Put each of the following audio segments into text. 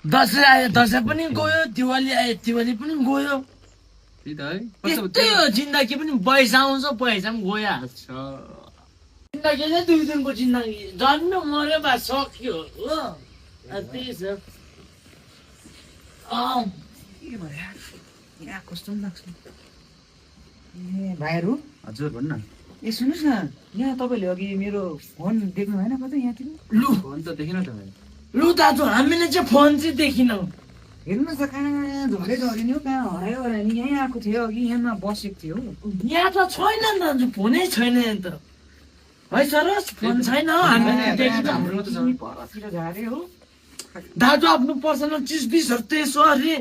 दसैँ आयो दसैँ पनि गयो दिवाली आयो दिवाली पनि गयो यस्तै हो जिन्दगी पनि पैसा आउँछ पैसा पनि गइहाल्छ जिन्दगी नै 2 दिनको जिन्दगी जन्म्यो मर्यो बा सक्यो हो त्यही छ के भयो यहाँ कस्तो पनि लाग्छ ए भाइहरू हजुर भन्न ए सुन्नुहोस् न यहाँ तपाईँले अघि मेरो फोन देख्नु भएन कतै यहाँतिर लु फोन त देखिन त भाइ लु दाजु हामीले चाहिँ फोन चाहिँ देखिनौ हेर्नुहोस् त कहाँ झरे झरे नि हौ कहाँ हरायो हरायो नि यहीँ आएको थियो अघि यहाँमा बसेको थियो यहाँ त छैन नि दाजु फोनै छैन यहाँ त है सरोज फोन छैन हामीले देखेनौँ हाम्रो त छ परतिर झारे हो दाजु आफ्नो पर्सनल चिज बिजहरू त यसो अरे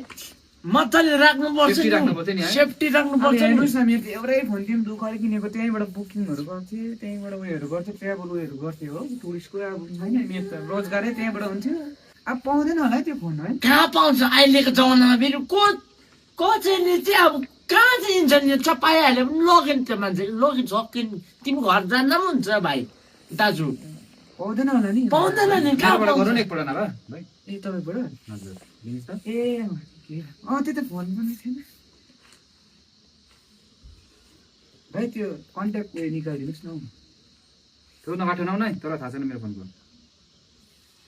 मजाले राख्नुपर्छ Safety राख्नुपर्छ नि है? सेफ्टी अब राख्नुपर्छ नि हेर्नुहोस् न मेरो एउटै फोन थियो दुःखले किनेको त्यहीँबाट बुकिङहरू गर्थेँ त्यहीँबाट उयोहरू गर्थेँ ट्राभल उयोहरू गर्थेँ हो टुरिस्टको अब छैन मेरो त रोजगारै त्यहीँबाट हुन्थ्यो अब पाउँदैन होला है त्यो फोन है कहाँ पाउँछ अहिलेको जमानामा फेरि को चाहिँ नि चाहिँ अब कहाँ चाहिँ नि चपाइहाल्यो पनि लग्यो नि त्यो मान्छेले लग्यो झक्यो नि तिमी घर जान्दा पनि हुन्छ भाइ दाजु पाउँदैन होला नि पाउँदैन नि कहाँ कहाँबाट गरौँ पाउँछ? न एकपल्ट नभए भाइ ए तपाईँबाट हजुर दिनुहोस् त ए त्यो त फोन पनि थिएन भाइ त्यो कन्ट्याक्ट उयो निकालिदिनुहोस् न हौ त्यो नकाठो नआउन है तर थाहा छैन मेरो फोनको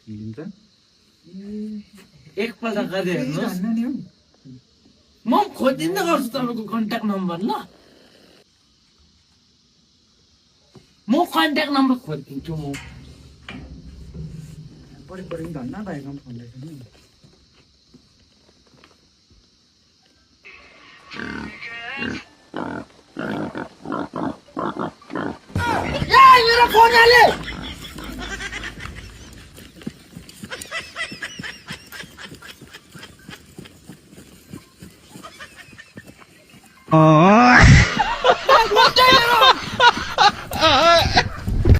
दिन्छ एकपल्ट गरेर हेर्नुहोस् भन्न नि हौ म खोजिदिँदै गर्छु तपाईँको कन्ट्याक्ट नम्बर ल म कन्ट्याक्ट नम्बर खोजिदिन्छु म परि परि पनि धन्न भाइकोमा फोन रहेछ नि मेरो फोन हाले Oh